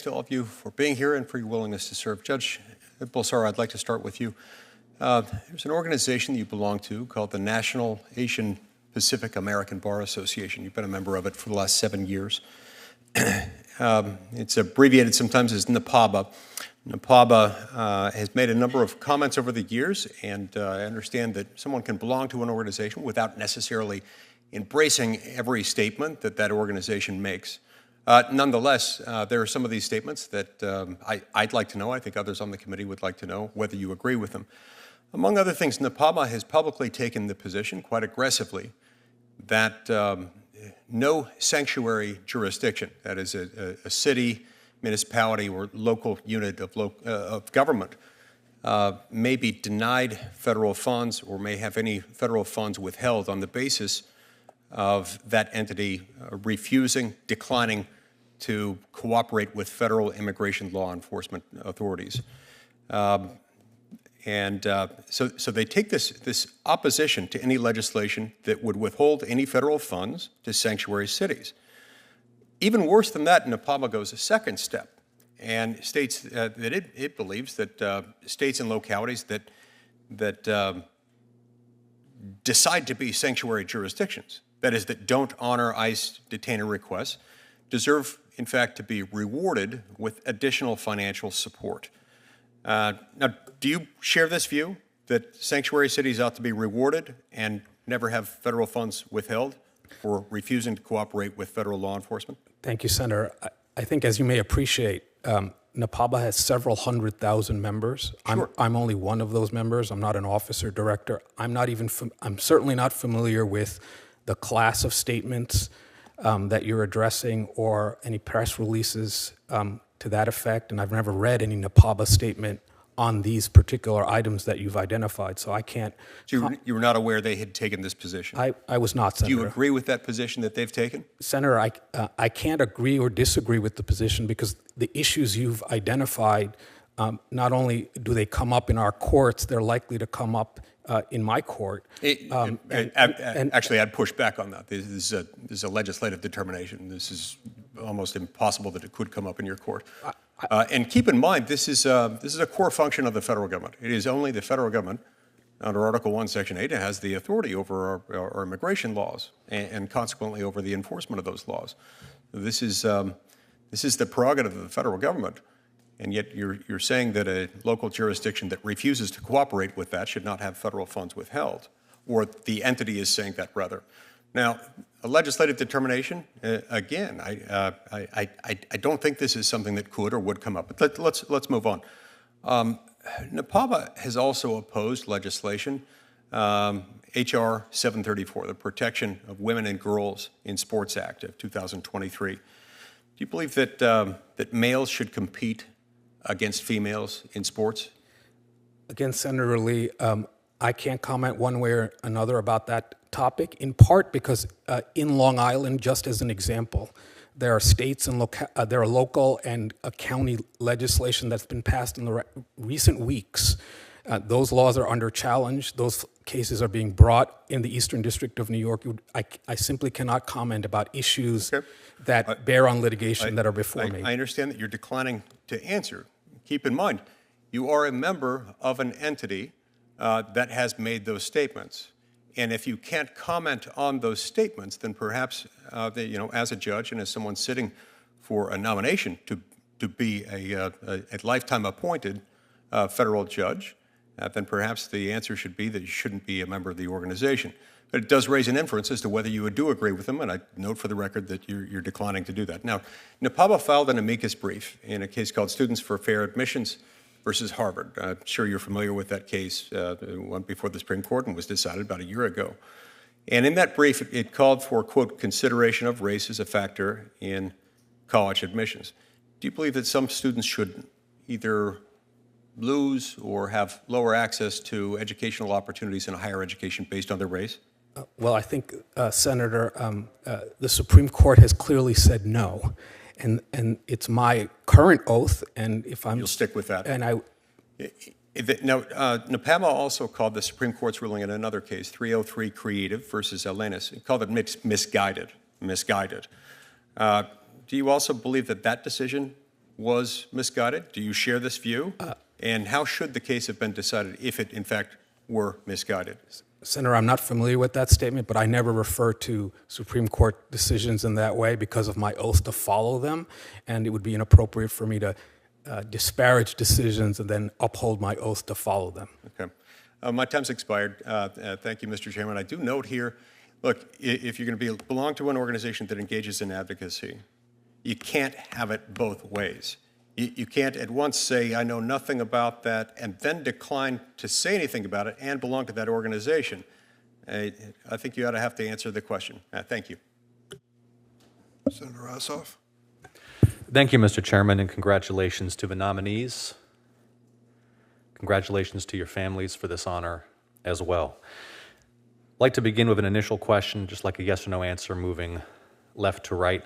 to all of you for being here and for your willingness to serve. Judge Bulsara, I'd like to start with you. There's an organization that you belong to called the National Asian Pacific American Bar Association. You've been a member of it for the last 7 years. It's abbreviated sometimes as NAPABA. NAPABA has made a number of comments over the years, and I understand that someone can belong to an organization without necessarily embracing every statement that that organization makes. Nonetheless, there are some of these statements that I'd like to know, I think others on the committee would like to know, whether you agree with them. Among other things, NAPABA has publicly taken the position, quite aggressively, that no sanctuary jurisdiction, that is a city, municipality, or local unit of government, may be denied federal funds or may have any federal funds withheld on the basis of that entity refusing, declining to cooperate with federal immigration law enforcement authorities. So they take this opposition to any legislation that would withhold any federal funds to sanctuary cities. Even worse than that, NAPABA goes a second step and states that it believes that states and localities that decide to be sanctuary jurisdictions, that is, that don't honor ICE detainer requests, deserve, in fact, to be rewarded with additional financial support. Now, do you share this view, that sanctuary cities ought to be rewarded and never have federal funds withheld for refusing to cooperate with federal law enforcement? Thank you, Senator. I think, as you may appreciate, NAPABA has several 100,000 members. Sure. I'm only one of those members. I'm not an officer director. I'm certainly not familiar with the class of statements that you're addressing or any press releases to that effect, and I've never read any NAPABA statement on these particular items that you've identified, so I can't... So you were not aware they had taken this position? I was not, Senator. Do you agree with that position that they've taken? Senator, I can't agree or disagree with the position because the issues you've identified, not only do they come up in our courts, they're likely to come up in my court. Actually, I'd push back on that. This is a legislative determination. This is almost impossible that it could come up in your court. And keep in mind, this is a core function of the federal government. It is only the federal government, under Article 1, Section 8, that has the authority over our immigration laws and consequently over the enforcement of those laws. This is the prerogative of the federal government. And yet you're saying that a local jurisdiction that refuses to cooperate with that should not have federal funds withheld, or the entity is saying that, rather. Now, a legislative determination, again, I don't think this is something that could or would come up. But let's move on. NAPABA has also opposed legislation, H.R. 734, the Protection of Women and Girls in Sports Act of 2023. Do you believe that males should compete against females in sports? Again, Senator Lee, I can't comment one way or another about that topic, in part because in Long Island, just as an example, there are states and there are local and county legislation that's been passed in the recent weeks. Those laws are under challenge. Those cases are being brought in the Eastern District of New York. I simply cannot comment about issues that bear on litigation that are before me. I understand that you're declining to answer. Keep in mind, you are a member of an entity that has made those statements. And if you can't comment on those statements, then perhaps, as a judge and as someone sitting for a nomination to be a lifetime appointed federal judge, then perhaps the answer should be that you shouldn't be a member of the organization. But it does raise an inference as to whether you do agree with them, and I note for the record that you're declining to do that. Now, NAPABA filed an amicus brief in a case called Students for Fair Admissions versus Harvard. I'm sure you're familiar with that case. It went before the Supreme Court and was decided about a year ago. And in that brief, it called for, quote, consideration of race as a factor in college admissions. Do you believe that some students should either lose or have lower access to educational opportunities in higher education based on their race? Well, I think, Senator, the Supreme Court has clearly said no. And it's my current oath, and if I'm... You'll stick with that. And I... Now, NAPABA also called the Supreme Court's ruling in another case, 303 Creative versus Elenis. It called it misguided. Do you also believe that that decision was misguided? Do you share this view? And how should the case have been decided if it, in fact, were misguided? Senator, I'm not familiar with that statement, but I never refer to Supreme Court decisions in that way because of my oath to follow them, and it would be inappropriate for me to disparage decisions and then uphold my oath to follow them. Okay. My time's expired. Thank you, Mr. Chairman. I do note here, look, if you're going to belong to an organization that engages in advocacy, you can't have it both ways. You can't at once say, I know nothing about that, and then decline to say anything about it and belong to that organization. I think you ought to have to answer the question. Thank you. Senator Ossoff. Thank you, Mr. Chairman, and congratulations to the nominees. Congratulations to your families for this honor as well. I'd like to begin with an initial question, just like a yes or no answer, moving left to right